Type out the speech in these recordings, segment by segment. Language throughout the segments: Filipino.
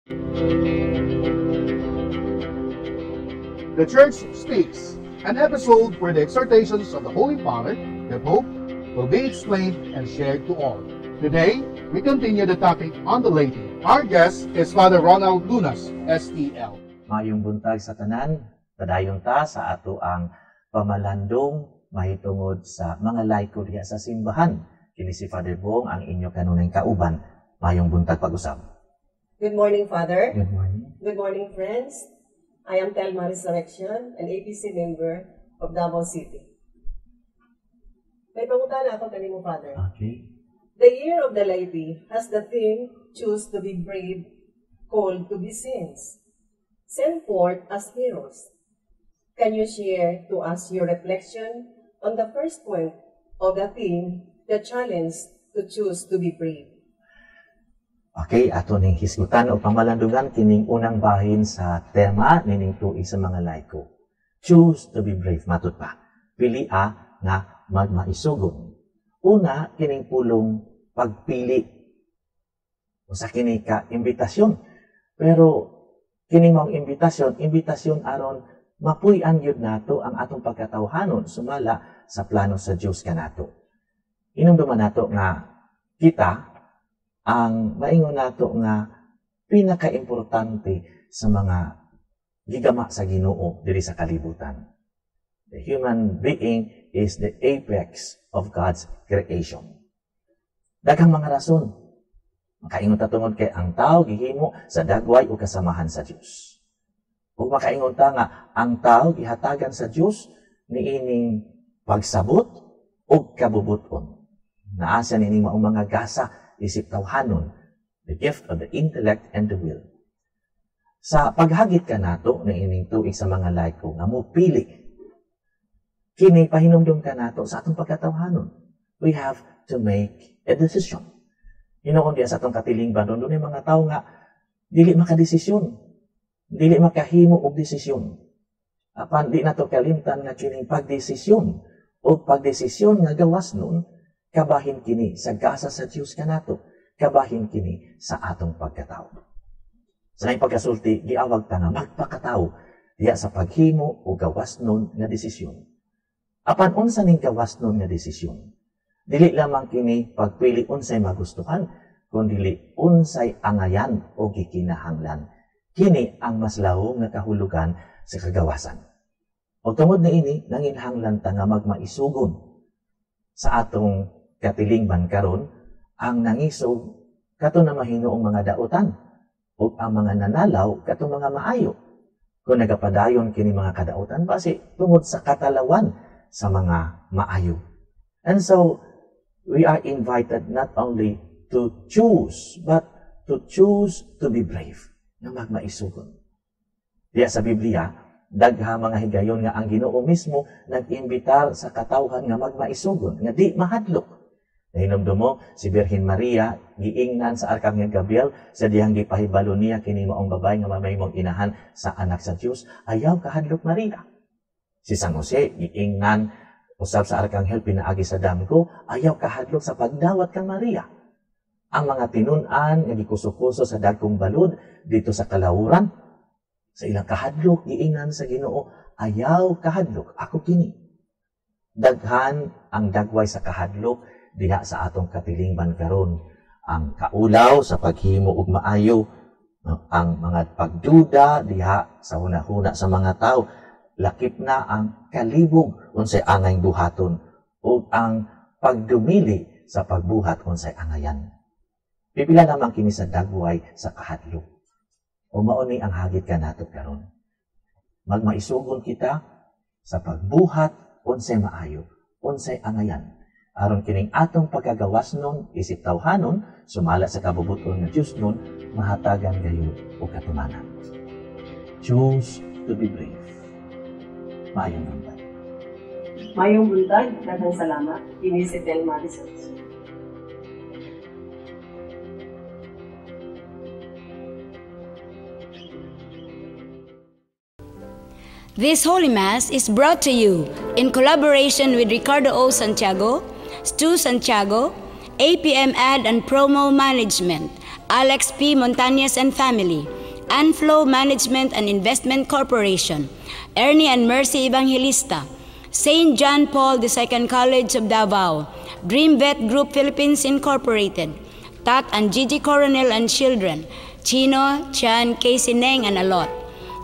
The Church Speaks, an episode where the exhortations of the Holy Father, the Pope, will be explained and shared to all. Today, we continue the topic on the laity. Our guest is Father Ronald Lunas, STL. Mayong buntag sa tanan, padayon ta sa ato ang pamalandong mahitungod sa mga laiko diha sa simbahan. Kini si Father Bong ang inyo kanunay kauban. Mayong buntag pag-usab. Good morning, Father. Good morning. Good morning, friends. I am Telma Resurrection, an APC member of Davao City. May pangutana ako kanimo, Father. Okay. The Year of the Laity has the theme, Choose to be Brave, Called to be Saints, sent forth as heroes. Can you share to us your reflection on the first point of the theme, the challenge to choose to be brave? Okay, ato ning hisgutan o pamalandungan kining unang bahin sa tema nining tuig sa mga laiko. Choose to be brave, matut pa. Pili nga magmaisugon. Una, kining pulong pagpili. O sa kini ka imbitasyon. Pero kining mong imbitasyon aron mapuy-an yun nato ang atong pagkatawhanon sumala sa plano sa Diyos kanato. Inumduman nato nga kita ang maingon nato nga pinaka-importante sa mga gigama sa Ginoo diri sa kalibutan. The human being is the apex of God's creation. Daghang mga rason. Makaingon ta tungod kay ang tao gihimo sa dagway o kasamahan sa Dios. Ug makaingon ta nga ang tao gihatagan sa Dios niining pagsabot o kabubuton. Naasa nining maong mga gasa isip tawhanon, the gift of the intellect and the will. Sa paghagit ka nato na ining tuig sa mga laiko nga mo pili, kini pahinumdum ka nato sa atong pagkatawhanon. We have to make a decision. Hinuon diya sa atong katilingban, doon yung mga tao nga dili makadesisyon, dili makahimo og desisyon. Apan di nato kalimtan nga kining pagdesisyon o pagdesisyon nga gawas nun, kabahin kini sa gasa sa Diyos kanato, kabahin kini sa atong pagkatao. Sa laing pagkasulti, giawag ta nga magpakatao diya sa paghimo o gawas nun nga desisyon. Apan unsa ning gawas nun nga desisyon? Dili lamang kini pagpili unsay magustuhan, kundi unsay angayan o gikinahanglan. Kini ang mas laho nga kahulugan sa kagawasan. O tungod na ini, nanginhanglan ta nga magmaisugon sa atong katilingban karon ang nangisog kato na mahinuong mga dautan o ang mga nanalaw kato mga maayo. Kung nagapadayon kini mga kadautan base tungod sa katalawan sa mga maayo. And so, we are invited not only to choose, but to choose to be brave, na magmaisugon. Diya sa Biblia, dagha mga higayon nga ang Ginoo mismo nag-imbitar sa katawhan nga magmaisugon, nga di mahadlok. Nahinumdum mo, si Birhen Maria, giingnan sa Arkanghel Gabriel, sa diyang gipahibalo niya kini maong babay nga mamayong inahan sa anak sa Diyos, ayaw kahadlok Maria. Si San Jose, giingnan, usab sa Arkanghel, pinaagi sa damgo, ayaw kahadlok sa pagdawat kang Maria. Ang mga tinunan nga gikuso-kuso sa dagkong balod dito sa kalawuran, sa ilang kahadlok, giingnan sa Ginoo, ayaw kahadlok, ako kini. Daghan ang dagway sa kahadlok, diha sa atong katilingban karon, ang kaulaw sa paghimo og maayo, ang mga pagduda diha sa hunahuna sa mga tao, lakip na ang kalibog unsay angay buhaton ug ang pagdumili sa pagbuhat unsay angayan. Pipila lamang kini sa dagway sa kahadlok. O mao ni ang hagit kanato karon. Magmaisugon kita sa pagbuhat unsay maayo, unsay angayan. Aron kining atong pagkagawas nun, isip tawhanon, sumala sa kabubuton ng Diyos nun, mahatagan gayon o katumanan. Choose to be brave. Mayong buntag. Mayong buntag, daghang salamat. Kini si Telma Resurrection. This Holy Mass is brought to you in collaboration with Ricardo O. Santiago, Stu Santiago, APM Ad and Promo Management, Alex P. Montañez and family, Anflow Management and Investment Corporation, Ernie and Mercy Evangelista, St. John Paul II College of Davao, Dream Vet Group Philippines Incorporated, Tat and Gigi Coronel and children, Chino, Chan, Casey Neng and Alot,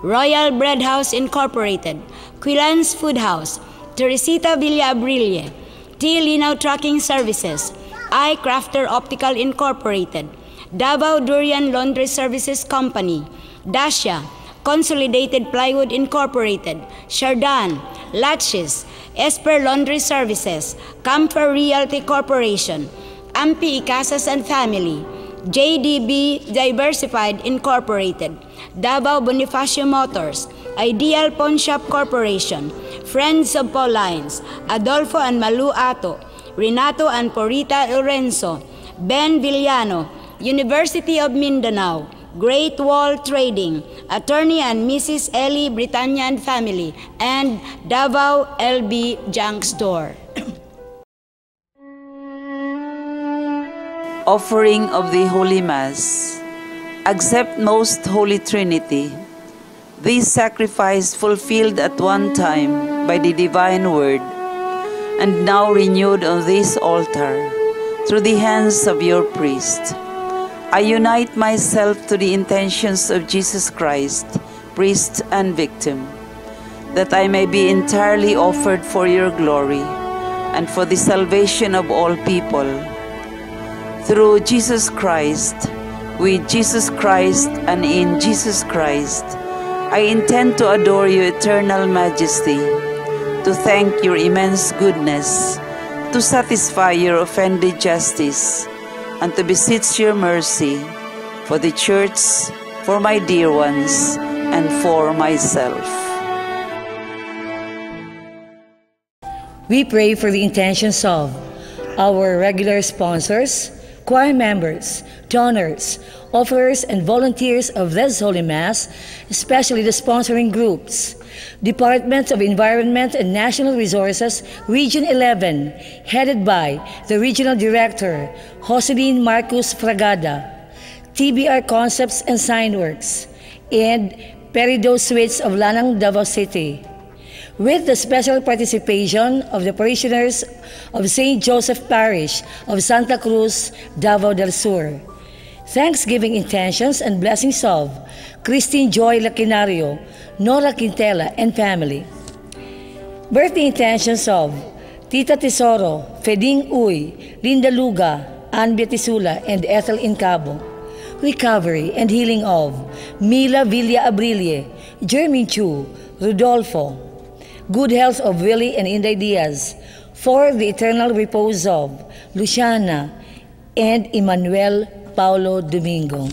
Royal Bread House Incorporated, Quilans Food House, Teresita Villa Abrilie, T. Linaw Trucking Services, I. Crafter Optical Incorporated, Davao Durian Laundry Services Company, Dacia, Consolidated Plywood Incorporated, Shardan, Latches, Esper Laundry Services, Camper Realty Corporation, Ampi Icasas and Family, JDB Diversified Incorporated, Davao Bonifacio Motors, Ideal Pawn Shop Corporation, Friends of Paulines, Adolfo and Malu Ato, Renato and Porita Lorenzo, Ben Villano, University of Mindanao, Great Wall Trading, Attorney and Mrs. Ellie Britannia and family, and Davao LB Junk Store. Offering of the Holy Mass. Accept Most Holy Trinity. This sacrifice fulfilled at one time by the divine word, and now renewed on this altar through the hands of your priest. I unite myself to the intentions of Jesus Christ, priest and victim, that I may be entirely offered for your glory and for the salvation of all people. Through Jesus Christ, with Jesus Christ, and in Jesus Christ, I intend to adore your eternal majesty, to thank your immense goodness, to satisfy your offended justice, and to beseech your mercy for the Church, for my dear ones, and for myself. We pray for the intentions of our regular sponsors, choir members, donors, offerers, and volunteers of this Holy Mass, especially the sponsoring groups, Department of Environment and National Resources, Region 11, headed by the Regional Director, Jocelyn Marcus Fragada, TBR Concepts and Signworks, and Perido Suites of Lanang, Davao City, with the special participation of the parishioners of St. Joseph Parish of Santa Cruz, Davao del Sur. Thanksgiving intentions and blessings of Christine Joy Laquinario, Nora Quintela, and family. Birthday intentions of Tita Tesoro, Feding Uy, Linda Luga, Ann Betisula, and Ethel Incabo. Recovery and healing of Mila Villa Abrilie, Jermin Chu, Rodolfo. Good health of Willie and Inday Diaz. For the eternal repose of Luciana and Emmanuel Paulo Domingo.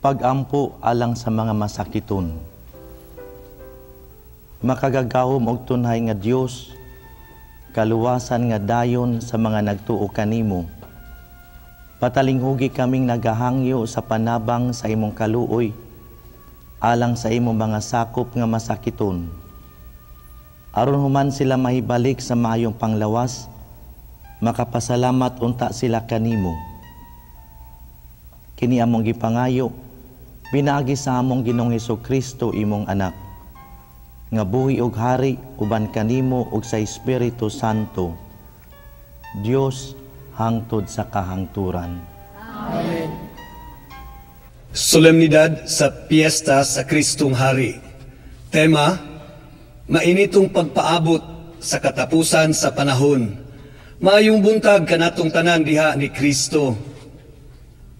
Pagampo alang sa mga masakiton. Makagagahom og tunhay nga Dios, kaluwasan nga dayon sa mga nagtuo kanimo. Patalinghugi kaming nagahangyo sa panabang sa imong kaluoy, alang sa imong mga sakop nga masakiton. Aron human sila mahibalik sa maayong panglawas, makapasalamat unta sila kanimo. Kini among gipangayo, pinaagi sa among Ginoong Hesukristo imong anak, nga buhi og hari uban kanimo ug sa Espiritu Santo, Dios hangtod sa kahangturan. Amen. Solemnidad sa Piyesta sa Kristong Hari. Tema, mainitong pagpaabot sa katapusan sa panahon. Maayong buntag kanatong tanan diha ni Kristo.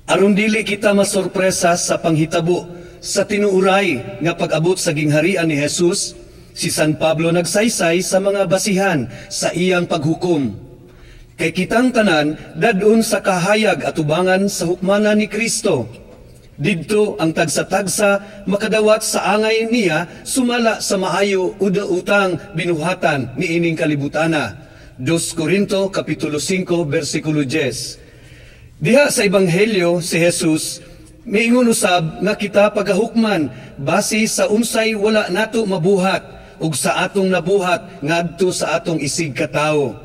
Aron dili kita masorpresa sa panghitabo sa tinuuray nga pag-abot sa gingharian ni Jesus, si San Pablo nagsaysay sa mga basihan sa iyang paghukom. Kay kitang tanan dadun sa kahayag at ubangan sa hukmana ni Kristo. Didto ang tagsa-tagsa makadawat sa angay niya sumala sa maayo uda utang binuhatan ni ining kalibutana. 2 Corinto kapitulo 5 bersikulo 10. Diha sa ebanghelyo si Jesus miingon usab nga kita pagahukman base sa unsay wala nato mabuhat ug sa atong nabuhat ngadto sa atong isig katawo.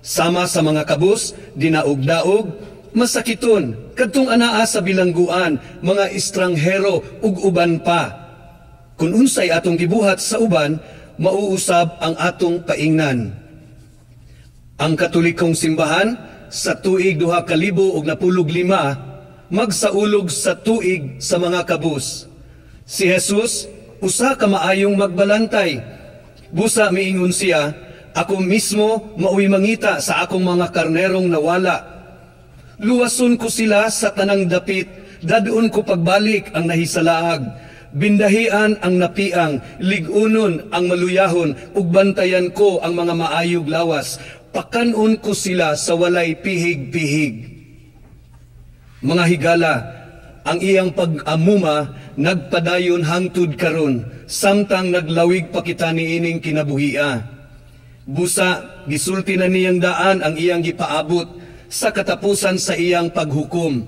Sama sa mga kabus, dinaog-daog, masakiton, kadtong anaa sa bilangguan, mga estranghero ug uban pa. Kung unsay atong gibuhat sa uban, mauusab ang atong paingnan. Ang Katolikong simbahan sa tuig 2015 magsaulog sa tuig sa mga kabus. Si Jesus usa ka maayong magbalantay. Busa miingon siya, ako mismo mauwi mangita sa akong mga karnerong nawala. Luwason ko sila sa tanang dapit, dadon ko pagbalik ang nahisalaag. Bindahian ang napiang, ligunon ang maluyahon, ug bantayan ko ang mga maayog lawas. Pakanon ko sila sa walay pihig-pihig. Mga higala, ang iyang pag-amuma nagpadayon hangtud karon, samtang naglawig pa kita niining kinabuhia. Busa, gisulti na niyang daan ang iyang gipaabot sa katapusan sa iyang paghukom.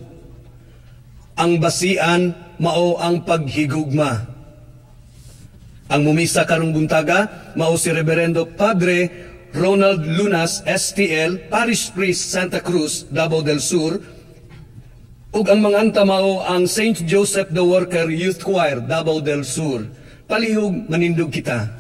Ang basian mao ang paghigugma. Ang mumisa karong buntaga mao si Reverendo Padre Ronald Lunas, STL, Parish Priest, Santa Cruz, Davao del Sur, ug ang manganta mao ang St. Joseph the Worker Youth Choir, Davao del Sur. Palihog manindog kita.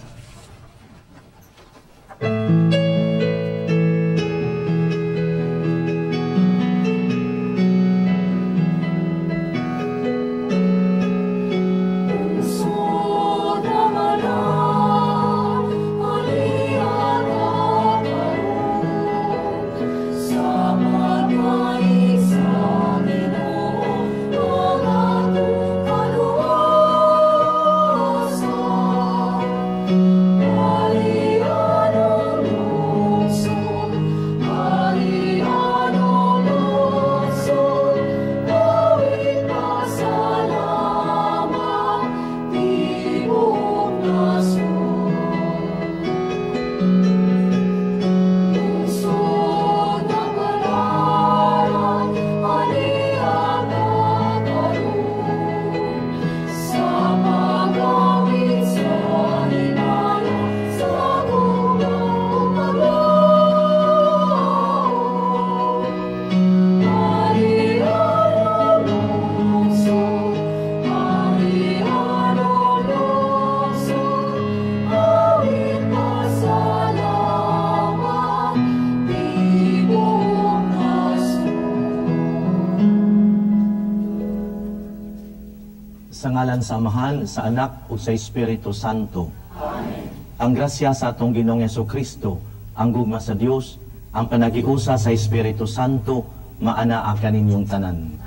Sa ngalan sa Amahan, sa Anak, ug sa Espiritu Santo. Amen. Ang grasya sa atong Ginoong Jesucristo, ang gugma sa Dios, ang panagiusa sa Espiritu Santo, maanaa kaninyong tanan.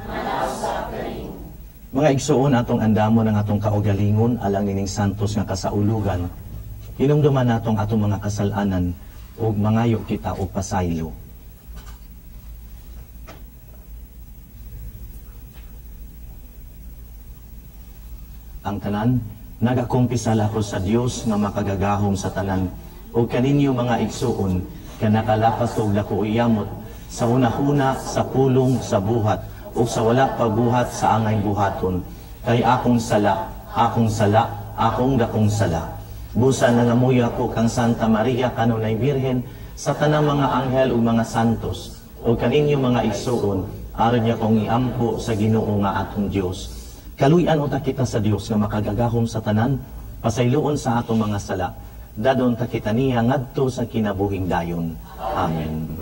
Mga igsuon atong andamon ang atong kaugalingon alang nining santos nga kasaulugan. Hinumduman natong atong mga kasalanan ug mangayo kita og pasaylo. Ang tanan, nagakumpisal ako sa Dios nga makagagahom sa tanan, o kaninyo mga igsuon, kanakalapas og dako iyamot, sa una-una, sa pulong, sa buhat, o sa wala pagbuhat sa angay buhaton, kay akong sala, akong dakong sala. Busa nangamuyo ako kang Santa Maria kanunay Birhen, sa tanang mga anghel o mga santos, o kaninyo mga igsuon, aron niya kong iampo sa Ginoo nga atong Dios. Kaluyan uta kita sa Dios nga makagagahom sa tanan, pasayloon sa atong mga sala, dadon ta kita niya ngadto sa kinabuhing dayon. Amen.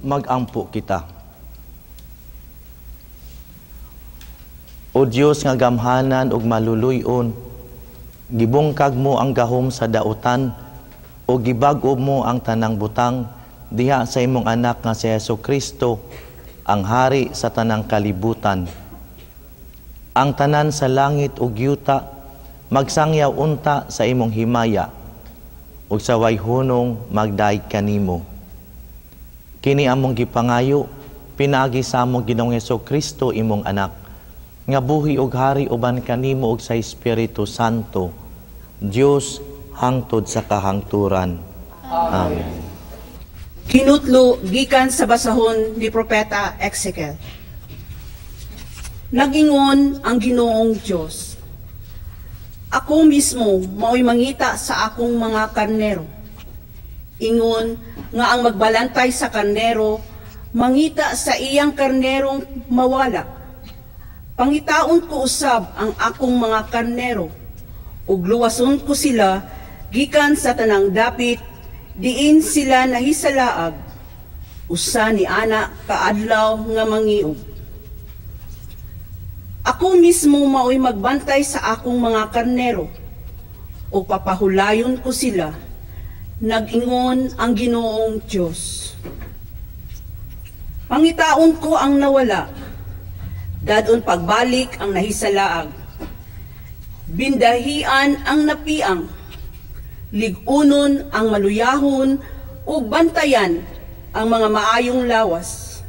Mag-ampo kita. O Dios nga gamhanan ug maluluyon, gibungkag mo ang gahom sa dautan o gibag-o mo ang tanang butang diha sa imong anak nga si Jesucristo, ang hari sa tanang kalibutan. Ang tanan sa langit ug yuta magsangyaw unta sa imong himaya ug sa wayhunong magdaig kanimo. Kini among gipangayo, pinagi sa among Ginoong Jesucristo imong anak, nga buhi ug hari uban kanimo ug sa Espiritu Santo, Dios hangtod sa kahangturan. Amen. Kinutlo gikan sa basahon ni Propeta Ezekiel. Nagingon ang Ginoong Dios, ako mismo mao'y mangita sa akong mga karnero. Ingon nga ang magbalantay sa karnero, mangita sa iyang karnerong mawala. Pangitaon ko usab ang akong mga karnero, ug luwason ko sila gikan sa tanang dapit, diin sila nahisalaag, usa ni ana kaadlaw nga mangiog. Ako mismo mao'y magbantay sa akong mga karnero, ug papahulayon ko sila, nag-ingon ang Ginoong Diyos. Pangitaon ko ang nawala, dadon pagbalik ang nahisalaag. Bindahian ang napiang, ligunon ang maluyahon, ug bantayan ang mga maayong lawas.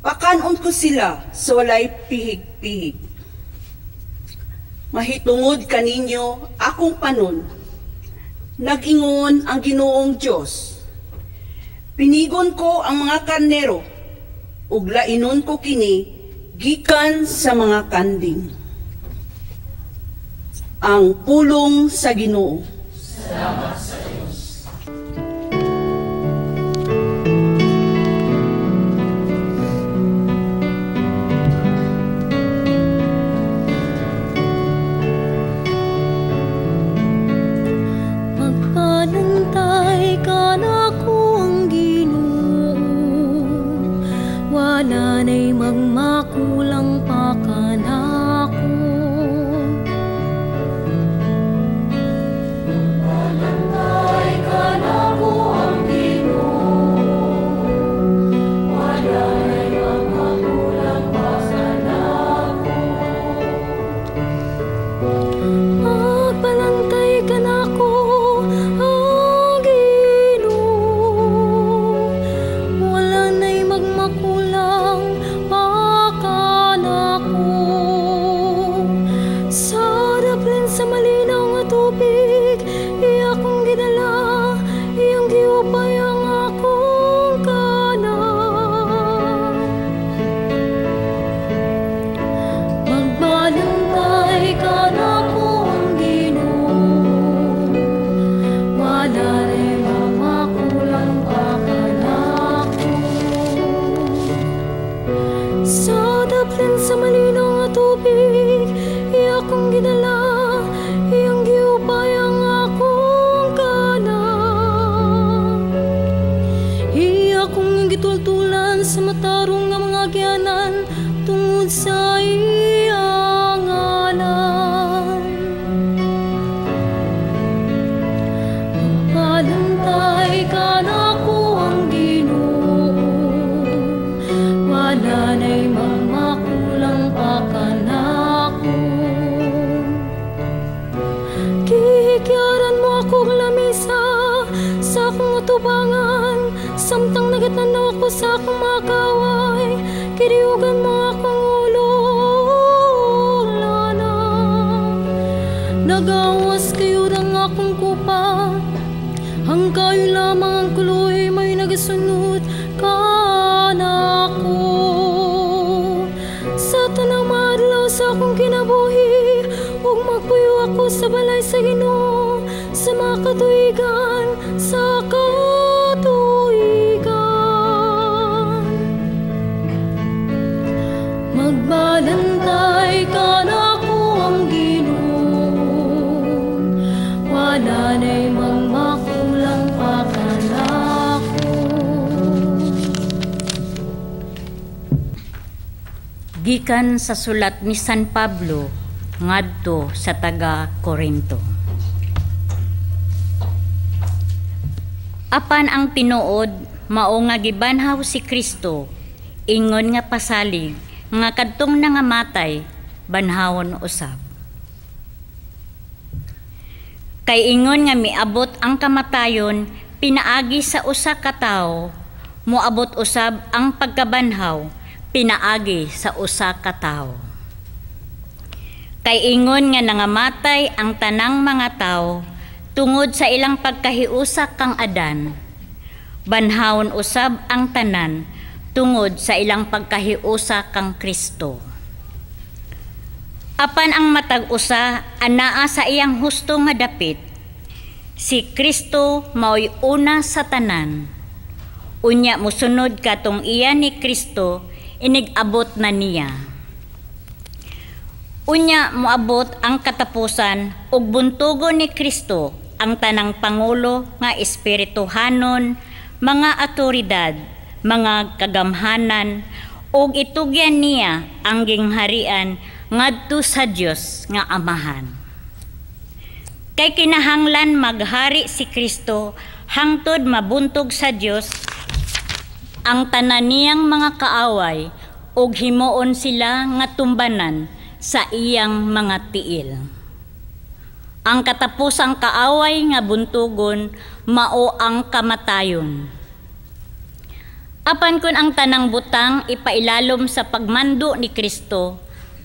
Pakanon ko sila sa walay pihig-pihig. Mahitungod kaninyo akong panon, nag-ingon ang Ginoong Diyos. Pinigon ko ang mga karnero, ug lainon ko kini gikan sa mga kanding. Ang pulong sa Ginoo. Salamat sa Diyos. Magpanantay ka na kung Ginoo, wala na'y magmakulang pa ka na ako. Magpanantay ka na kung Ginoo, wala na'y magmakulang pa ka na ako. Magpanantay ka na kung Ginoo, wala na'y Gikan sa malinaw nga tubig, iya kong ginala, iyang giupay ang akong kanan. Iya kong gitultulan sa matarong nga mga agyanan, tungod sa iyang ngalan. Magpalantay ka na ko ang Ginoo, wala na'y mamakulang pa ka na ko. Kihikyaran mo akong lamisa sa akong utubangan, samtang nagatanaw ako sa akong mga kaway, kiriugan mo akong ulo, lana. Nagawas kayo ng akong kupa, ang kayo lamang ang kuloy may nagasunod kanako. Sa tanang madlaw sa akong kinabuhi, ug magpuyo ako sa balay sa Ginoo, sa mga katuigan, sa katuigan. Magbalantay ka na ko ang Ginoo, wala na'y mamakulang pa ka na ko. Gikan sa sulat ni San Pablo ngadto sa taga Corinto. Apan ang tinuod mao nga gibanhaw si Kristo, ingon nga pasalig nga kadtong nangamatay banhawon usab. Kay ingon nga miabot ang kamatayon pinaagi sa usa ka tawo, moabot usab ang pagkabanhaw pinaagi sa usa ka tawo. Kay ingon nga nangamatay ang tanang mga tawo tungod sa ilang pagkahiusa kang Adan, banhawon usab ang tanan tungod sa ilang pagkahiusa kang Kristo. Apan ang matag usa anaa sa iyang husto nga dapit, si Kristo mao'y una sa tanan. Unya mosunod katong iya ni Kristo inigabot na niya. Unya moabot ang katapusan ug buntugon ni Kristo ang tanang pangulo nga espirituhanon, mga awtoridad, mga kagamhanan ug itugyan niya ang gingharian ngadto sa Dios nga Amahan. Kay kinahanglan maghari si Kristo hangtod mabuntog sa Dios ang tanan niyang mga kaaway ug himuon sila nga tumbanan sa iyang mga tiil. Ang katapusang kaaway nga buntugon mao ang kamatayon. Apan kun ang tanang butang ipailalom sa pagmando ni Kristo,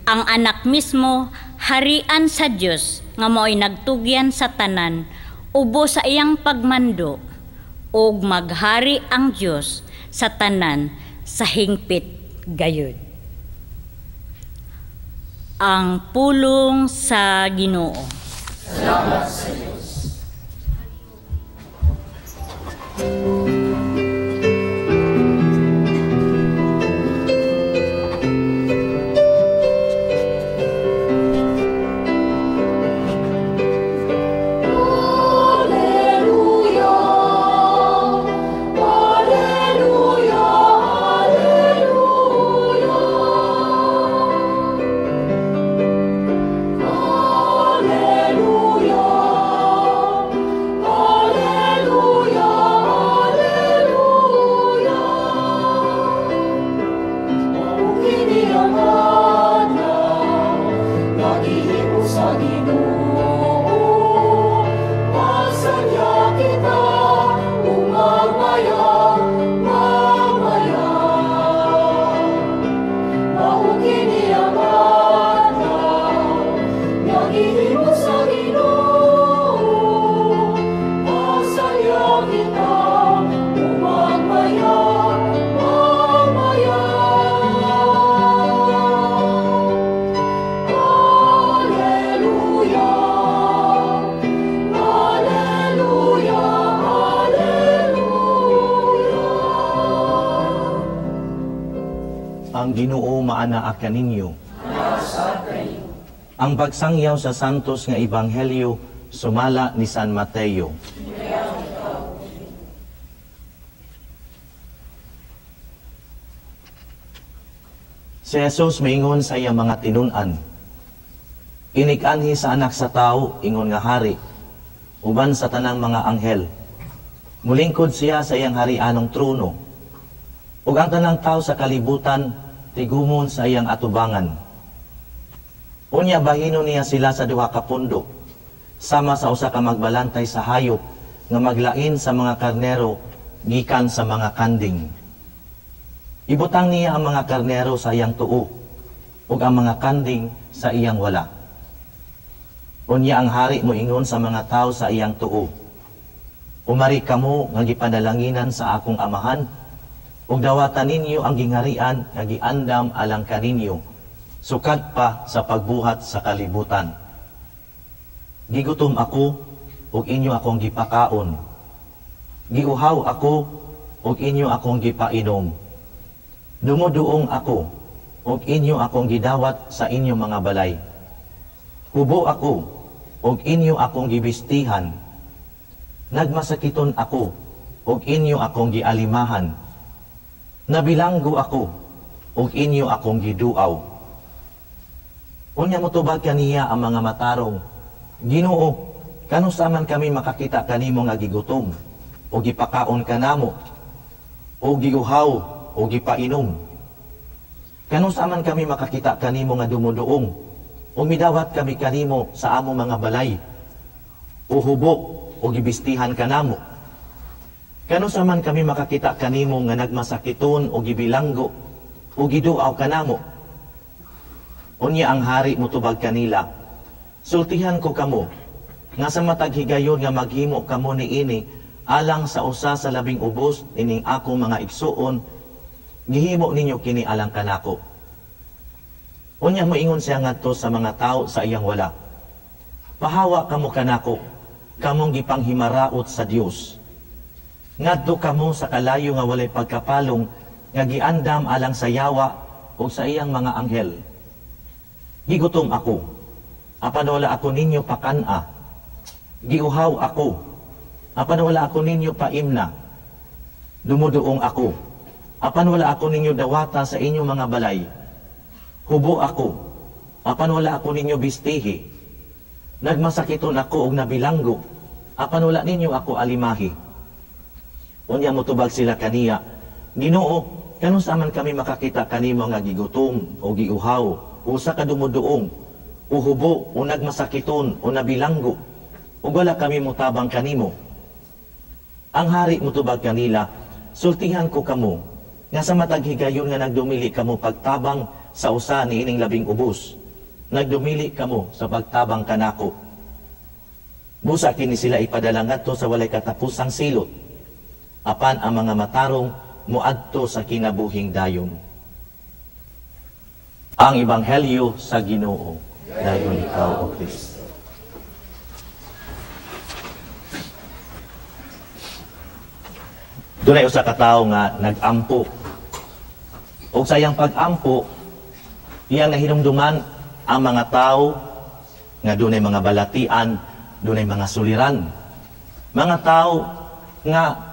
ang anak mismo harian sa Dios nga mao'y nagtugyan sa tanan ubo sa iyang pagmando, ug maghari ang Dios sa tanan sa hingpit gayud. Ang pulong sa Ginoo. Salamat sa Diyos. Hallelujah, hallelujah, hallelujah. Ang Ginoo maanaa kaninyo. Ang pagsangyaw sa santos nga ebanghelyo sumala ni San Mateo. Si Jesus maingon sa iyang mga tinun-an, inig-anhi sa anak sa tao, ingon nga hari, uban sa tanang mga anghel. Mulingkod siya sa iyang harianong trono, ug ang tanang tao sa kalibutan, tigumon sa iyang atubangan. Unya bahino niya sila sa duha ka pundok, sama sa usa ka magbalantay sa hayop, nga maglain sa mga karnero, gikan sa mga kanding. Ibutang niya ang mga karnero sa iyang tuo, ug ang mga kanding sa iyang wala. Unya ang hari moingon sa mga tao sa iyang tuo, umari kamo nga gipadalanginan sa akong amahan, ug dawatan ninyo ang gingarian nga giandam alang kaninyo, sukad pa sa pagbuhat sa kalibutan. Gigutom ako, ug inyo akong gipakaon. Giuhaw ako, ug inyo akong gipainom. Dumuduong ako, ug inyo akong gidawat sa inyo mga balay. Hubo ako, ug inyo akong gibistihan. Nagmasakiton ako, ug inyo akong gialimahan. Nabilanggo ako, ug inyo akong giduaw. Unya motubag kaniya ang mga matarong, Ginoo, kanusa man kami makakita kanimo nga gigutom, o gipakaon kanamo, o giuhaw, o gipainom. Kanusa man kami makakita kanimo nga dumuduong, o midawat kami kanimo sa amo mga balay, o hubo, o gibistihan kanamo. Kanusa man kami makakita kanimo nga nagmasakiton, o gibilanggo, o giduaw kanamo. Unya ang hari motubag kanila, sultihan ko kamo, nga sa matag higayon nga maghimo kamo niini, alang sa usa sa labing ubos ining akong mga igsuon, gihimo ninyo kini alang kanako. Unya moingon siya ngadto sa mga tao sa iyang wala, pahawa kamo kanako, kamong gipanghimaraot sa Dios. Ngadto kamo sa kalayo nga walay pagkapalong, nga giandam alang sa yawa o sa iyang mga anghel. Gigutom ako, apan wala ako ninyo pakana. Giuhaw ako, apan wala ako ninyo paimna. Dumuduong ako, apan wala ako ninyo dawata sa inyong mga balay. Hubo ako, apan wala ako ninyo bistihi. Nagmasakiton ako og nabilanggo, apan wala ninyo ako alimahi. Unya motubag sila kaniya, Ginoo, kanusa man kami makakita kanimo nga gigutom o giuhaw, usa ka dumuduong, uhubo o nagmasakiton o nabilanggo, ug wala kami mutabang kanimo. Ang hari mutubag kanila, sultihan ko kamo, nga sa matag higayon nga nagdumili kamo pagtabang sa usa ni ining labing ubos, nagdumili kamo sa pagtabang kanako. Busa kini sila ipadala ngadto sa walay katapusang silot, apan ang mga matarong muadto sa kinabuhing dayon. Ang Ebanghelyo sa Ginoo, dayon ikaw o Kristo. Dunay usa ka tawo nga nag-ampo. Og sa iyang pag-ampo, iyang nahinumduman ang mga tao nga dunay mga balatian, dunay mga suliran. Mga tao nga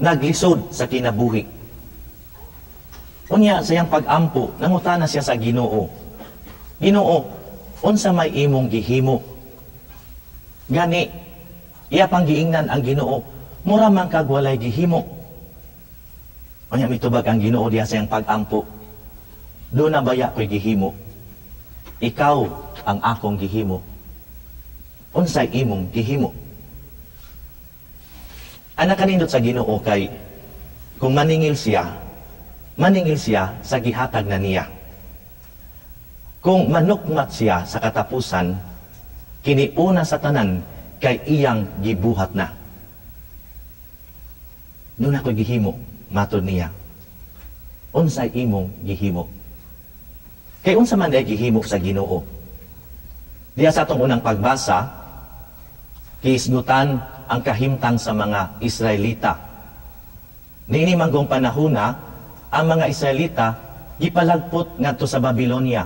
naglisod sa kinabuhi. Unya sa iyang pag-ampo, nangutana siya sa Ginoo, Ginoo, unsa may imong gihimo? Gani, iya pang giingnan ang Ginoo, mura man kag walay gihimo. Unya mitubag ang Ginoo diha sa iyang pag-ampo, do na baya ko'y gihimo? Ikaw ang akong gihimo. Unsay imong gihimo? Anak kanindot sa Ginoo kay, kung maningil siya sa gihatag na niya. Kung manukmat siya sa katapusan, kiniuna sa tanan kay iyang gibuhat na. Doon ako gihimo, matod niya. Unsay imong gihimo? Kay unsa man day gihimo sa Ginoo? Diya sa atong unang pagbasa, kiisgutan ang kahimtang sa mga Israelita. Niini manggong panahona, ang mga Israelita gipalagpot ngadto sa Babylonia.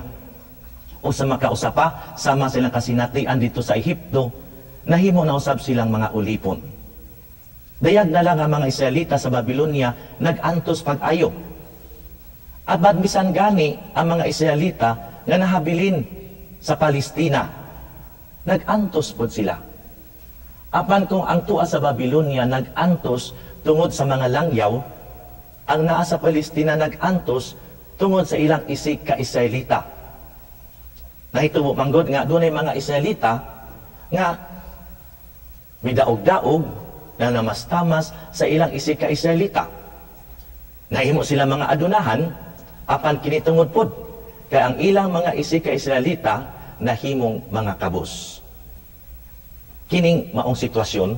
O sa makausapa, sama silang kasinatian dito sa Ehipto, nahimo na usab silang mga ulipon. Dayag na lang ang mga Israelita sa Babylonia nag-antos pag-ayo. At badbisan gani ang mga Israelita nga nahabilin sa Palestina, nag-antos pod sila. Apan kung ang tuwa sa Babylonia nag-antos tungod sa mga langyaw, ang naa sa Palestina nag-antos tungod sa ilang isig ka Israelita. Nahitubo manggod nga doon ay mga Israelita nga midaog-daog na namastamas sa ilang isig ka Israelita. Nahimo sila mga adunahan, apan kinitungod pod, kay ang ilang mga isig ka Israelita nahimong mga kabos. Kining maong sitwasyon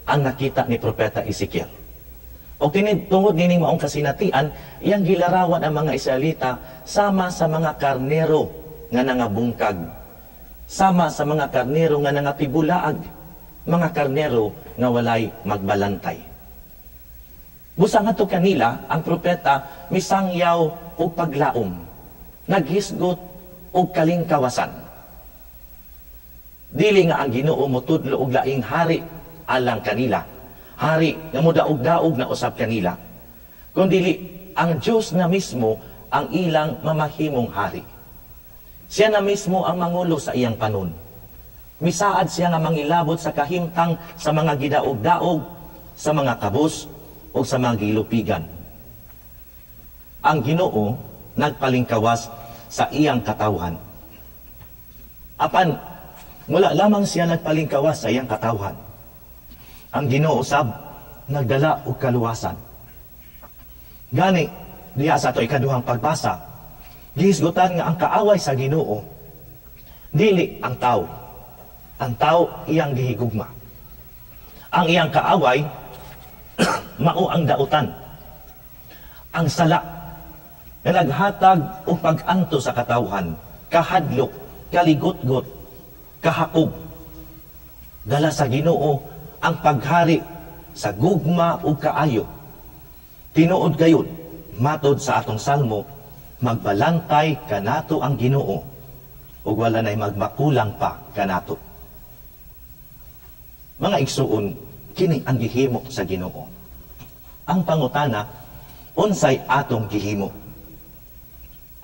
ang nakita ni Propeta Ezekiel. O tungod nining maong kasinatian, iyang gilarawan ang mga Israelita sama sa mga karnero nga nangabungkag, sama sa mga karnero nga nangapibulaag, mga karnero nga walay magbalantay. Busa nga to kanila, ang propeta misangyaw o paglaom, naghisgot o kalingkawasan. Dili nga ang Ginoo motudlo og laing hari alang kanila, hari nga modaog-daog na usab kanila, kundi ang Dios na mismo ang ilang mamahimong hari. Siya na mismo ang mangulo sa iyang panon. Misaad siya nga mangilabot sa kahimtang sa mga gidaog-daog, sa mga kabos, o sa mga gilupigan. Ang Ginoo nagpalingkawas sa iyang katawhan. Apan, wala lamang siya nagpalingkawas sa iyang katawhan. Ang Ginoo sab nagdala og kaluwasan. Gani, diha sa ato ikaduhang pagbasa, gihisgutan nga ang kaaway sa Ginoo dili ang tao. Ang tao iyang gihigugma. Ang iyang kaaway mao ang dautan. Ang sala nga naghatag og pag-anto sa katawhan, kahadlok, kaligot-got, kahakog. Dala sa Ginoo ang paghari sa gugma ug kaayo. Tinuod gayud matod sa atong salmo, magbalantay kanato ang Ginoo ug wala nay magmakulang pa kanato. Mga igsuon, kini ang gihimo sa Ginoo. Ang pangutana, unsay atong gihimo?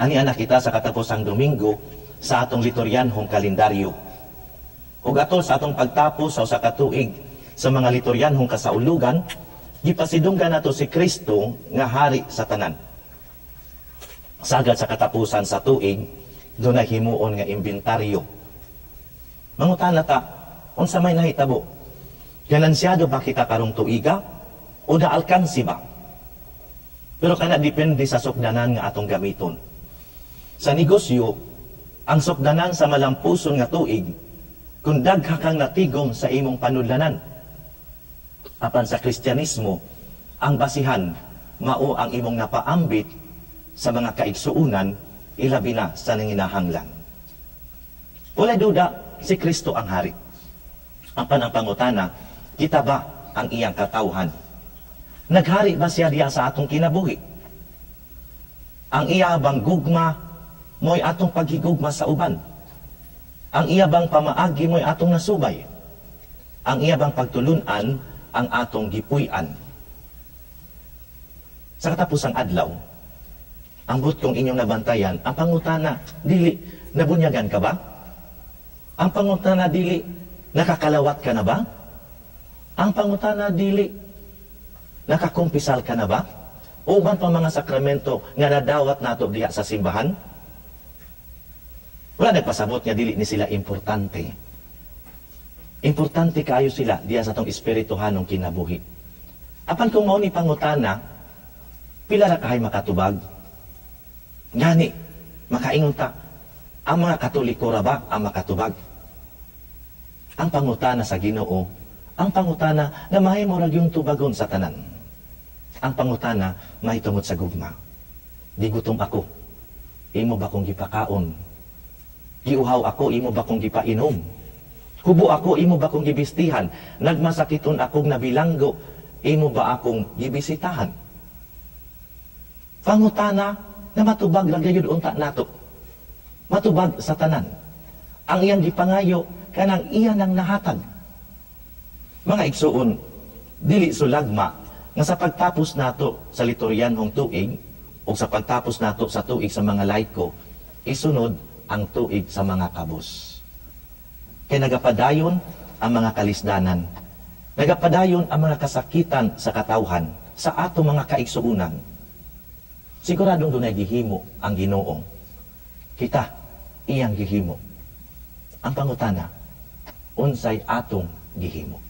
Ani ana kita sa katapusang Domingo sa atong lituryanhong kalendaryo. Ug atol sa atong pagtapos sa usa ka tuig sa mga lituryanhong kasaulugan, gipasidunggan nato si Kristo nga hari sa tanan. Sagad sa katapusan sa tuig, doon na himuon nga imbentaryo. Mangutana ta, unsa may nahitabo? Ganansyado ba kita karong tuiga? O naalkansi ba? Pero kana depende sa sukdanan nga atong gamiton. Sa negosyo, ang sukdanan sa malampuson nga tuig, kung dagha kang natigom sa imong panudlanan. Apan sa Kristyanismo, ang basihan, mao ang imong napaambit sa mga kaigsuunan, ilabi na sa nanginahanglan. Walay duda, si Kristo ang hari. Apan ang pangutana, kita ba ang iyang katawhan? Naghari ba siya diya sa atong kinabuhi? Ang iya bang gugma mo'y atong paghigugma sa uban? Ang iya bang pamaagi mo'y atong nasubay? Ang iya bang pagtulunan ang atong gipuy-an? Sa katapusang adlaw, ambot kong inyong nabantayan, ang pangutana, dili, nabunyagan ka ba? Ang pangutana, dili, nakakalawat ka na ba? Ang pangutana, dili, nakakumpisal ka na ba? Uban pang mga sakramento nga nadawat nato diha sa simbahan? Wala nagpasabot nga dili ni sila importante. Importante kaayo sila diha sa tong espirituhanong kinabuhi. Apan kung mao ni pangutana, pila ra kahay makatubag? Ngani, makaingon ta, ang mga Katoliko ra ba ang makatubag? Ang pangutana sa Ginoo, ang pangutana na mahimo ra yung tubagon sa tanan. Ang pangutana mahitungod sa gugma. Di gutom ako, imo ba kong gipakaon? Giuhaw ako, imo ba kong gipainom? Kubo ako, imo ba kong gibistihan? Nagmasakiton akong nabilanggo, imo ba akong gibisitahan? Pangutana, na matubag lang gayud unta nato. Matubag sa tanan. Ang iyang gipangayo kanang iya nang nahatag. Mga igsuon, dili sulagma nga sa pagtapos nato sa lituryanhong tuig o sa pagtapos nato sa tuig sa mga laiko, isunod ang tuig sa mga kabus. Kaya nagapadayon ang mga kalisdanan. Nagapadayon ang mga kasakitan sa katawhan sa ato mga kaigsuunan. Siguradong dunay gihimo ang Ginoo. Kita, iyang gihimo. Ang pangutana, unsay atong gihimo.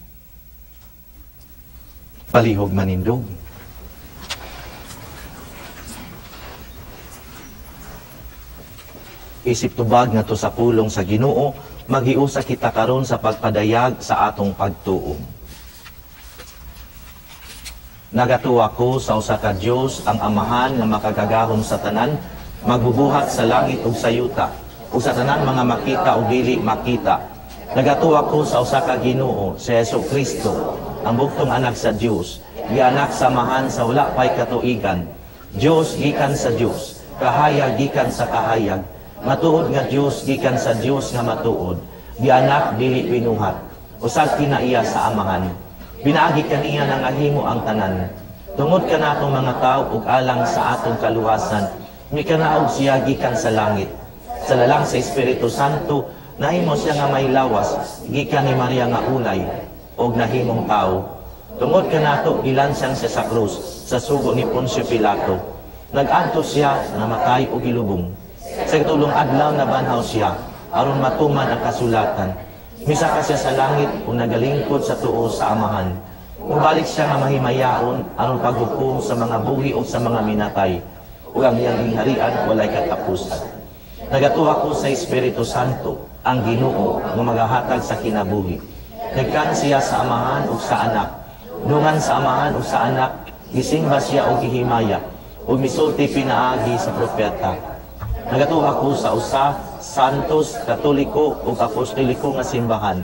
Palihog manindog. Isip tubag nga to sa pulong sa Ginoo, maghiusa kita karon sa pagpadayag sa atong pagtuo. Nagatuwa ko sa usa ka Dios ang Amahan nga makagagahom sa tanan, magbubuhat sa langit ug sa yuta, ug sa tanan mga makita ug dili makita. Nagatuwa ko sa usa ka Ginoo, si Jesucristo, ang buktong anak sa Dios, gianak sa Amahan sa wala pay katuigan. Dios gikan sa Dios, kahayag gikan sa kahayag. Matuod nga Dios gikan sa Dios nga matuod. Gianak dili binuhat. Usag kinaiya sa Amahan. Binaagi kaniya nang ahimo ang tanan. Tungod kanatong mga tao ug alang sa atong kaluwasan, mikanaog siya gikan sa langit. Sa lalang sa Espiritu Santo, nahimo siya nga may lawas, gikan ni Maria nga ulay, og nahimong tao. Tungod kanato gilansang siya sa krus, sa sugo ni Poncio Pilato. Nag-adto siya nga matay og gilubong. Sa katulong adlaw na banhaw siya, aron matuman ang kasulatan. Misaka siya sa langit kung nagalingkod sa tuo sa Amahan. Mubalik siya nga mahimayaon aron paghukom sa mga buhi o sa mga minatay. Ug ang iyang hingharian walay katapusan. Nagatuwa ko sa Espiritu Santo, ang Ginoo nga magahatag sa kinabuhi. Nagkan siya sa Amahan ug sa Anak. Dungan sa Amahan ug sa Anak, gisimba siya og gihimaya, ug misulti pinaagi sa propeta. Nagatuwa ko sa usa, santos, katoliko ug apostoliko nga simbahan.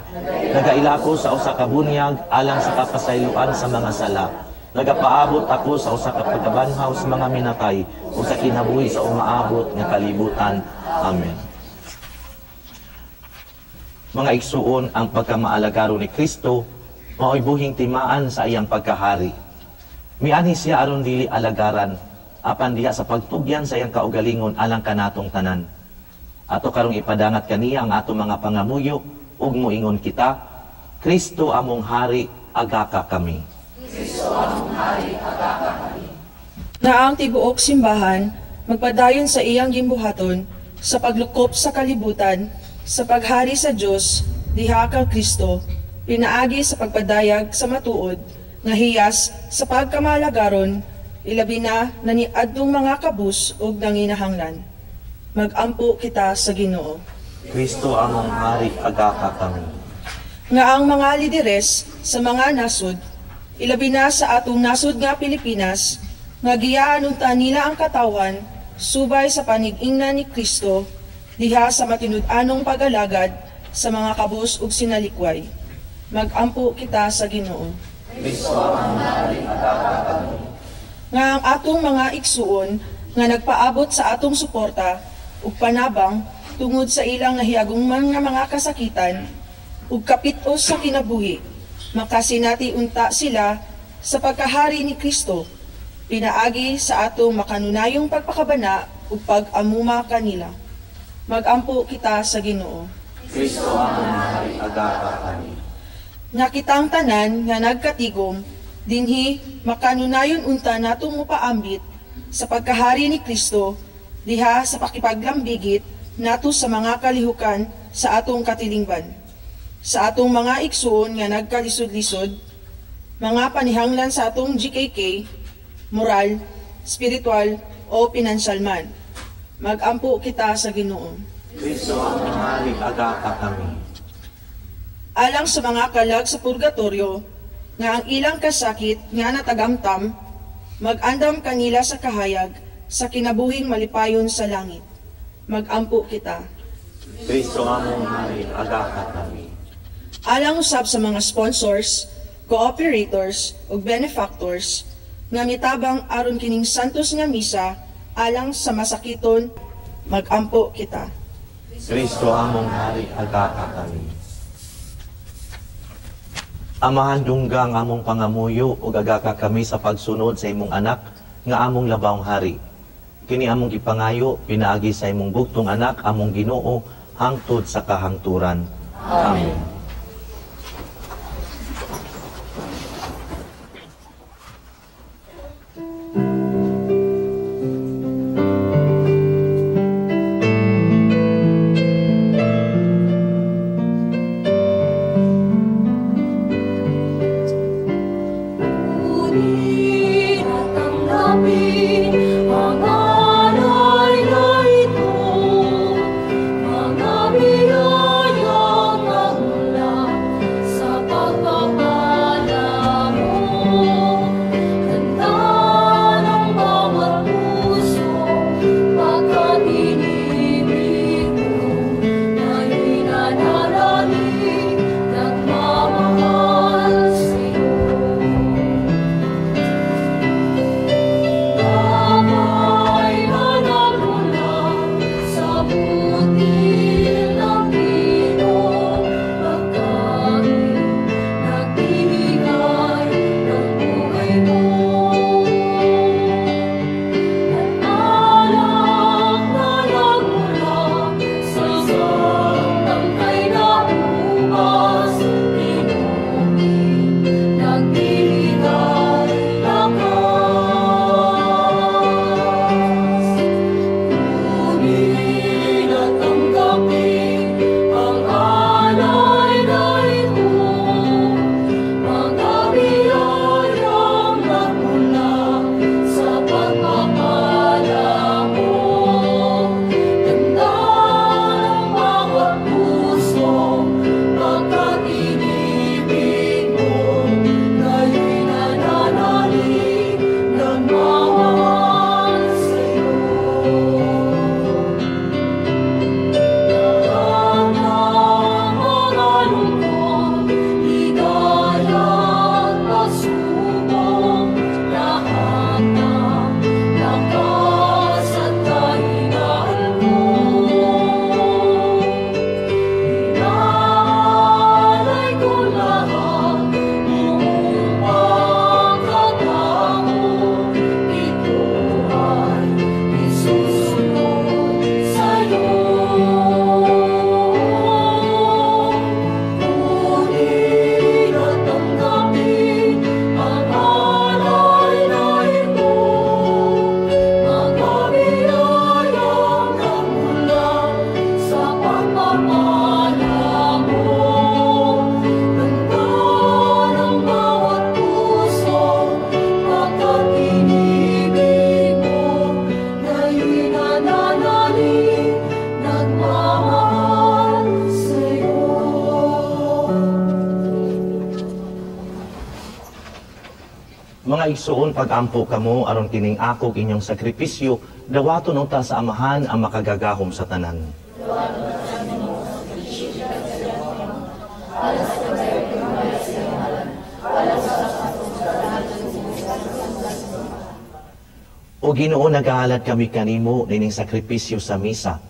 Nagaila ko sa usa ka bunyag alang sa kapasayloan sa mga sala. Nagapaabot ako sa usa ka pagkabanhaw sa mga minatay ug sa kinabuhi sa umaabot nga kalibutan. Amen. Mga igsuon, ang pagkamaalagaro ni Kristo mao'y buhing timaan sa iyang pagkahari. Miani siya aron dili alagaran, apan diha sa pagtugyan sa iyang kaugalingon alang kanatong tanan. Ato karong ipadangat kaniya ang ato mga pangamuyo, ug moingon kita, Kristo among hari, agaka kami. Kristo among hari, agaka kami. Na ang tibuok simbahan, magpadayon sa iyang gimbuhaton, sa paglukop sa kalibutan, sa paghari sa Dios, diha ka Kristo, pinaagi sa pagpadayag sa matuod, nga hiyas sa pagkamalagaron, ilabi na naniadtong mga kabus ug nanginahanglan. Magampo kita sa Ginoo. Kristo among hari, agaka kami. Nga ang mga lideres sa mga nasud, ilabi na sa atong nasud nga Pilipinas, nga giyaan unta nila ang katawan, subay sa panig-ingnan ni Kristo, diha sa matinud-anong pag-alagad sa mga kabus ug sinalikway. Magampo kita sa Ginoo. Kristo among hari, agaka kami. Nga ang atong mga igsuon nga nagpaabot sa atong suporta ug panabang tungod sa ilang nahiyagungman nga mga kasakitan ug kapitos sa kinabuhi, makasinati unta sila sa pagkahari ni Kristo, pinaagi sa atong makanunayong pagpakabana ug pag-amuma kanila. Magampo kita sa Ginoo. Kristo among hari, agaka kami. Nga kitang tanan nga nagkatigom, dinhi makanunayon unta natong mupaambit sa pagkahari ni Kristo, diha sa pakipaglambigit nato sa mga kalihukan sa atong katilingban. Sa atong mga igsuon nga nagkalisod-lisod, mga panihanglan sa atong GKK, moral, spiritual o pinansyal man. Magampo kita sa Ginoo. Kristo among hari, agaka kami. Alang sa mga kalag sa purgatorio, nga ang ilang kasakit nga natagamtam, mag-andam kanila sa kahayag sa kinabuhing malipayon sa langit. Magampo kita. Kristo among hari, agaka kami. Alang usab sa mga sponsors, cooperators ug benefactors nga mitabang aron kining santos nga misa alang sa masakiton, magampo kita. Kristo among hari agaka kami. Amahan dunggang among pangamuyo ug agaka kami sa pagsunod sa imong anak nga among labawng hari. Kini among gipangayo pinaagi sa imong bugtong anak among Ginoo hangtod sa kahangturan. Amen. Mga igsoon pagampo kamo aron kining ako inyong sakripisyo dawaton unta sa amahan ang makagagahom sa tanan. O Ginoo, nagahalad kami kanimo nining sakripisyo sa misa.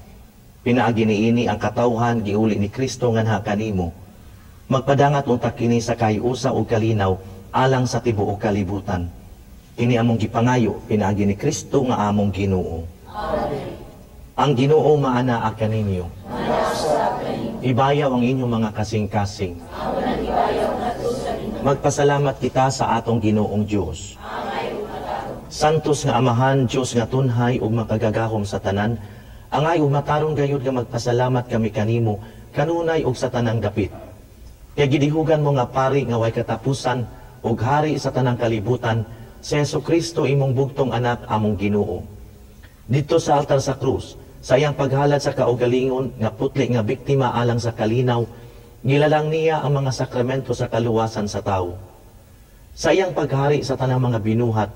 Pinaagi niini ang katawhan giuli ni Kristo nganha kanimo. Magpadangat unta kini sa kayusa ug kalinaw alang sa tibuok kalibutan. Kini among gipangayo pinaagi ni Kristo nga among Ginoo. Amen. Ang Ginoo maanaa kaninyo. Ibayaw ang inyong mga kasing-kasing. Magpasalamat kita sa atong Ginoong Dios. Santos nga Amahan, Dios nga tunhay ug makagagahom sa tanan, angay ug matarong gayud nga magpasalamat kami kanimo kanunay ug sa tanang dapit. Kay gidihugan mo nga pari nga way katapusan ug hari sa tanang kalibutan, si Jesucristo imong bugtong anak among Ginoo. Dito sa altar sa krus, sa iyang paghalad sa kaugalingon nga putli nga biktima alang sa kalinaw, nilalang niya ang mga sakramento sa kaluwasan sa tao. Sa iyang paghari sa tanang mga binuhat,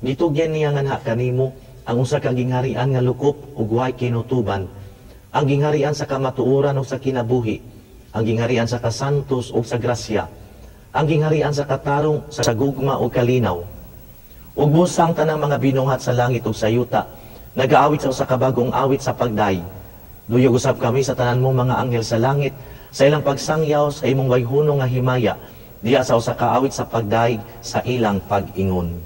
gitugyan niya nga kanimo ang usa ka gingharian nga lukop ug way kinutuban, ang gingharian sa kamatuoran ug sa kinabuhi, ang gingharian sa kasantos ug sa grasya, ang gingharian sa katarong sa gugma ug kalinaw. Ug busang tanang mga binuhat sa langit ug sa yuta, Nag-aawit sa kabagong awit sa pagday. Duyog usab kami sa tanan mong mga anghel sa langit, sa ilang pagsangyaw sa imong wayhuno nga himaya, diya sa usa ka awit sa pagday sa ilang pag-ingon.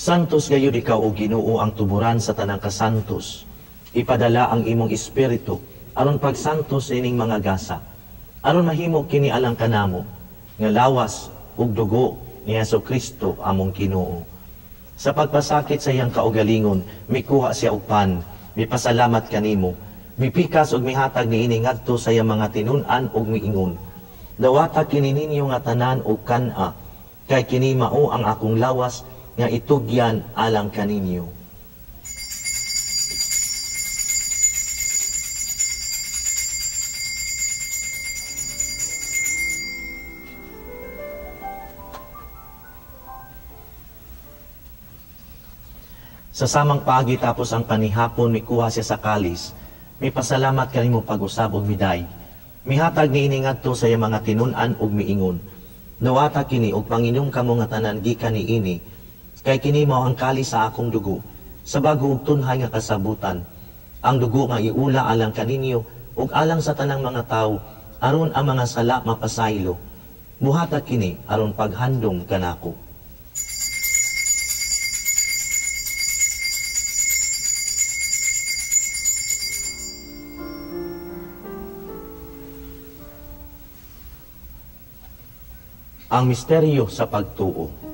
Santos gayud ikaw o Ginoo ang tuburan sa tanang kasantos. Ipadala ang imong espiritu aron pagsantos ining mga gasa. Aron mahimo kini alang kanamo nga lawas ug dugo ni Jesucristo among Ginoo. Sa pagpasakit sa iyang kaugalingon, mikuha siya og pan, mipasalamat kanimo, mipikas ug mihatag niini ngadto sa iyang mga tinun-an ug miingon. Dawata kini ninyo nga tanan og kana, kay kini mao ang akong lawas nga itugyan alang kaninyo. Sa samang paagi tapos ang panihapon, mikuha siya sa kalis, mipasalamat kanimo pag-usab og miday. Mihatag niini ngadto sa iyang mga tinun-an ug miingon. Nawata kini og Panginoong kamo nga tanan gikan niini, kay kini mao ang kalis sa akong dugo, sa bago ug tunhay nga kasabutan. Ang dugo nga iula alang kaninyo ug alang sa tanang mga tawo, aron ang mga sala mapasaylo. Muhatag kini aron paghandom kanako. Ang misteryo sa pagtuo.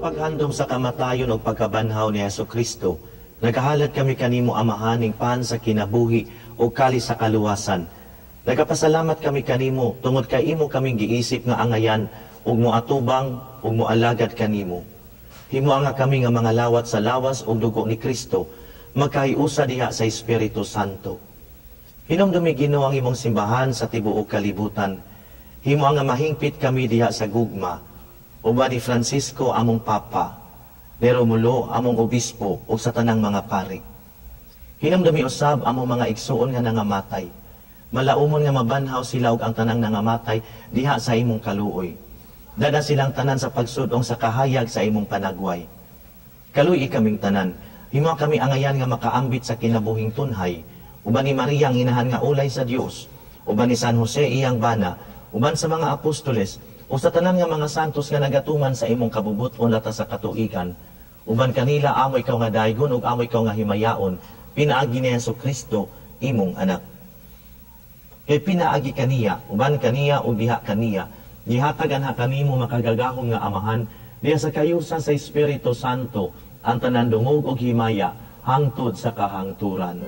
Paghandom sa kamatayon o pagkabanhaw ni Jesucristo, nagahalad kami kanimo amahaning pan sa kinabuhi o kalis sa kaluwasan. Nagapasalamat kami kanimo tungod kay imo kaming giisip nga angayan ug moatubang ug moalagad kanimo. Himuanga kami nga mga lawat sa lawas ug dugo ni Kristo, magkaiusa diha sa Espiritu Santo. Hinumdumi Ginoo ang imong simbahan sa tibuok kalibutan. Himuanga mahingpit kami diha sa gugma. Uba ni Francisco among Papa, ni Romulo among Obispo o sa tanang mga pari. Hinamdami usab among mga igsuon nga nangamatay. Malaumon nga mabanhaw sila og ang tanang nangamatay diha sa imong kaluoy. Dada silang tanan sa pagsudong sa kahayag sa imong panagway. Kaluy kaming tanan, himo kami angayan nga makaambit sa kinabuhing tunhay. Uban ni Maria ang inahan nga ulay sa Dios, uban ni San Jose iyang bana, uban sa mga apostoles, o sa tanan nga mga santos nga nagatuman sa imong kabubuton lata sa katuigan, uban kanila amo ikaw nga daygon ug amo ikaw nga himayaon, pinaagi ni Jesucristo imong anak. Kay pinaagi kaniya, uban kaniya o diha kaniya, gihatagan ha kanimo makagagahom nga amahan, diha sa kayusa sa Espiritu Santo, ang tanan dungog og himaya, hangtod sa kahangturan.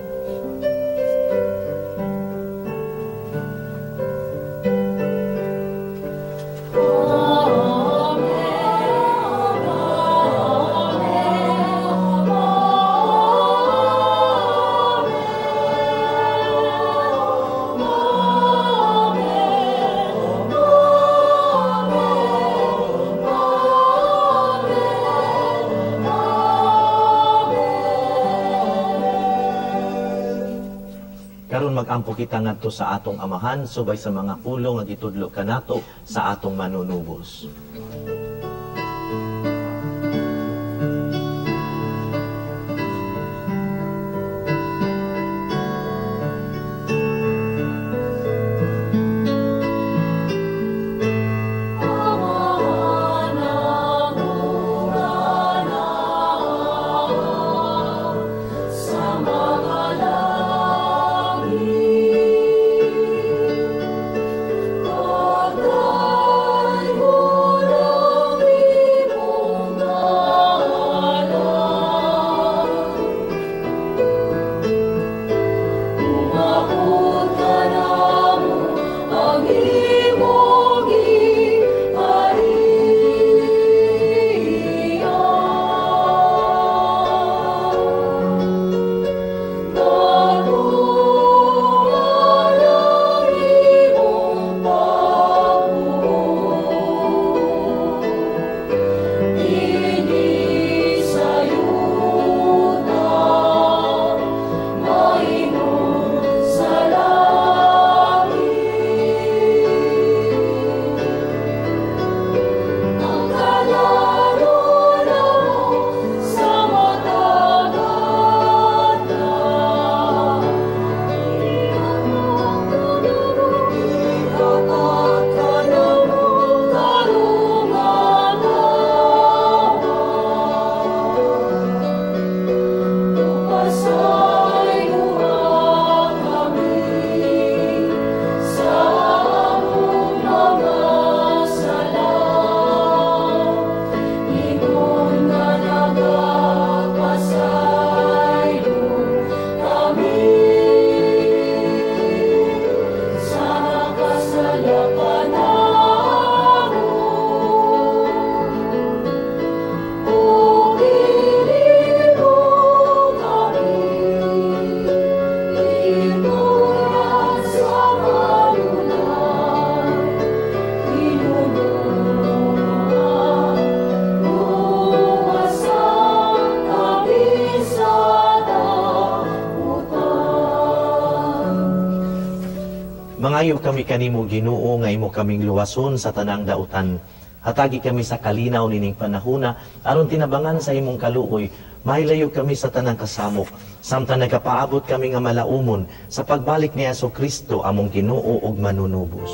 aron magampo kita ngadto sa atong amahan subay sa mga pulong nga gitudlo kanato sa atong manunubos. Mangayo kami kanimo Ginoo nga imo kaming luwason sa tanang dautan. Hatagi kami sa kalinaw nining panahuna aron tinabangan sa imong kaluoy. Mahilayo kami sa tanang kasamok. Samtang nagapaabot kami nga malaumon sa pagbalik ni Jesu-Kristo among Ginoo ug manunubos.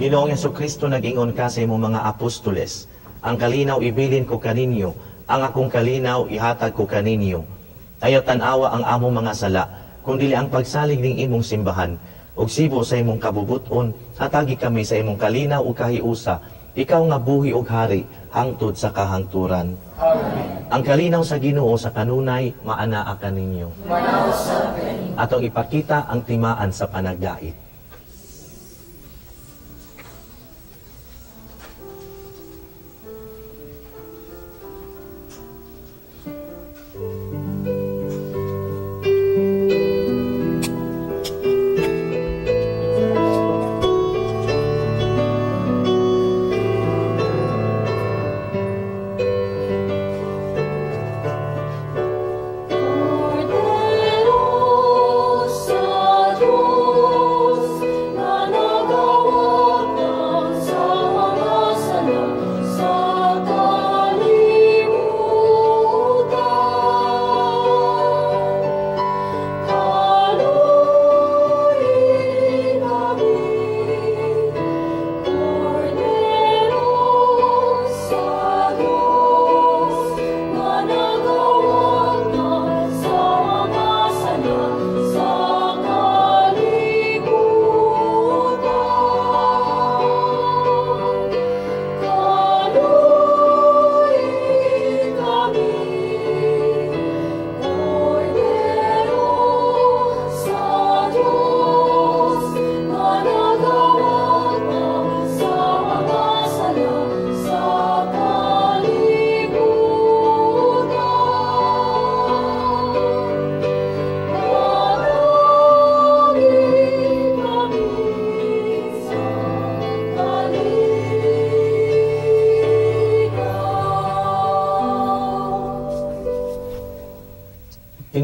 Ginoong Jesu-Kristo nag-ingon ka sa imong mga apostoles, ang kalinaw ibilin ko kaninyo, ang akong kalinaw ihatag ko kaninyo. Ayaw tanawa ang among mga sala, kundi ang pagsalig ning imong simbahan, ug sibo sa imong kabubuton, hatagi kami sa imong kalinaw ug kahiusa, ikaw nga buhi ug hari, hangtod sa kahangturan. Amen. Ang kalinaw sa Ginoo sa kanunay, maanaa kaninyo. Atong ipakita ang timaan sa panagdait. Sa Diyos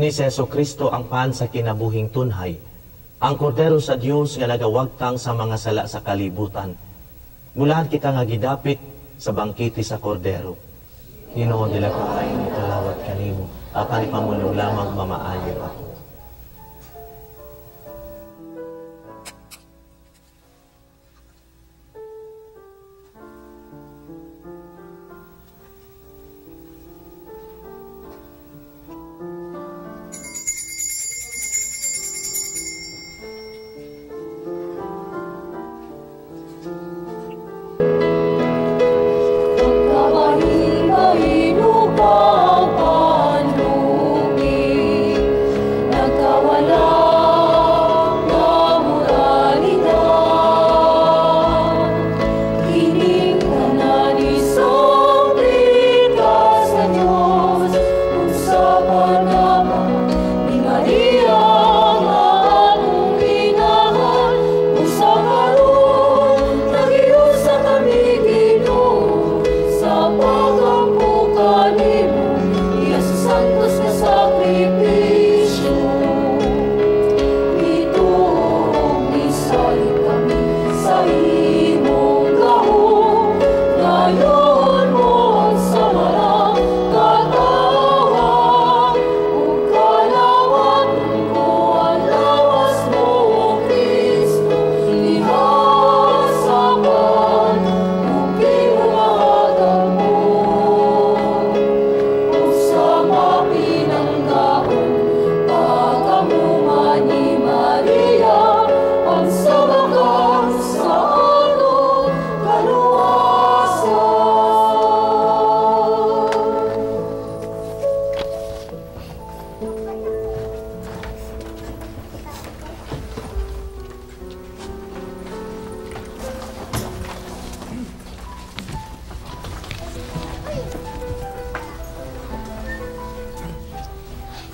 Kini si Jesucristo ang paan sa kinabuhing tunhay, ang kordero sa Dios nga nagawagtang sa mga sala sa kalibutan. Mulahan kita nga gidapit sa bangkiti sa kordero. Ginoo, dila ko kayo mo kalawat kanimo, apan ipamulo lamang mamaayo ako.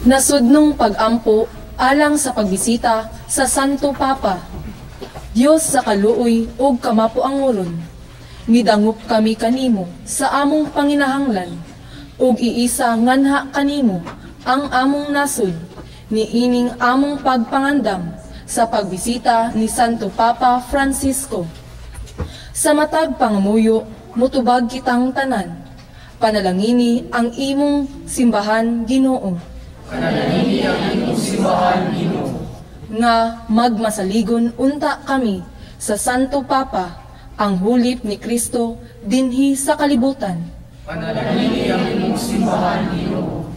Nasudnong pag-ampo alang sa pagbisita sa Santo Papa. Dios sa kaluoy ug kamapo ang uron. Ngidangup kami kanimo sa among panginahanglan ug iisa nganha kanimo ang among nasud niining among pagpangandam sa pagbisita ni Santo Papa Francisco. Sa matag pangamuyo mutubag kitang tanan. Panalangini ang imong simbahan, Ginoo. Panalangini ang imong simbahan, Ginoo. Nga magmasaligon unta kami sa Santo Papa, ang hulip ni Kristo dinhi sa kalibutan. Panalangini ang imong simbahan, Ginoo.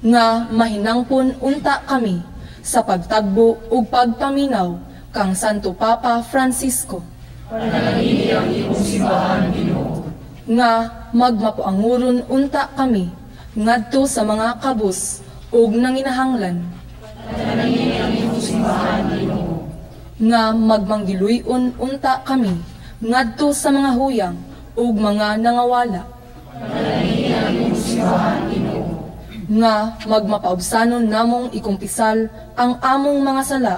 Nga mahinangpon unta kami sa pagtagbo ug pagpaminaw kang Santo Papa Francisco. Panalangini ang imong simbahan, Ginoo. Nga magmapuanguron unta kami ngadto sa mga kabus ug nanginahanglan. Panalangini ang imong simbahan, Ginoo. Nga magmanggiluyon unta kami ngadto sa mga huyang ug mga nangawala. Panalangini ang imong simbahan, Ginoo. Nga magmapaubsanon namong ikumpisal ang among mga sala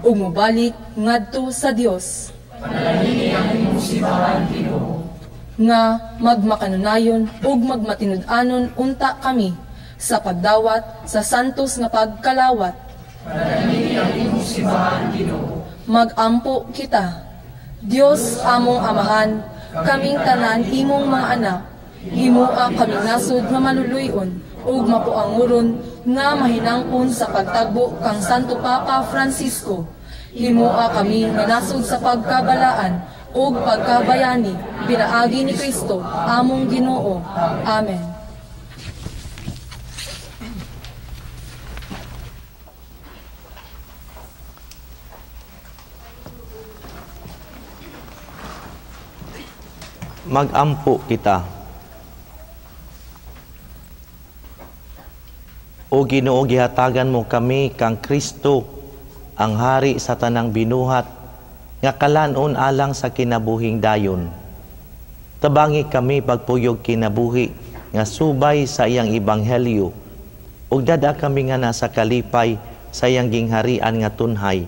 ug mobalik ngadto sa Dios. Panalangini ang imong simbahan, Ginoo. Nga magmakanunayon ug magmatinud-anon unta kami sa pagdawat sa santos nga pagkalawat. Panalangini ang imong simbahan, Ginoo. Magampo kita. Dios among amahan, kaming tanan imong mga anak, himua kaming nasud nga maluluyon ug mapuanguron nga mahinangpon sa pagtagbo kang Santo Papa Francisco. Himua kami nga nasud sa pagkabalaan ug pagkabayani pinaagi ni Kristo among Ginoo. Amen. Magampo kita. O Ginoo, gihatagan mo kami kang Kristo, ang hari sa tanang binuhat, nga kalanon alang sa kinabuhing dayon. Tabangi kami pagpuyog kinabuhi, nga subay sa iyang ebanghelyo, ug dada kami nga nasa kalipay sa iyang gingharian nga tunhay,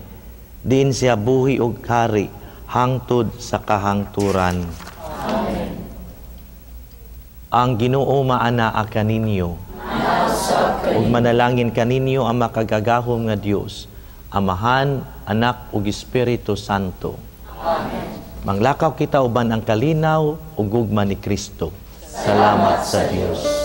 din siya buhi ug hari, hangtod sa kahangturan. Amen. Ang Ginoo maanaa kaninyo. Nasa ug manalangin kaninyo ang makagagahom nga Dios, Amahan, Anak ug Espiritu Santo. Amen. Manglakaw kita uban ang kalinaw ug gugma ni Kristo. Salamat sa Dios.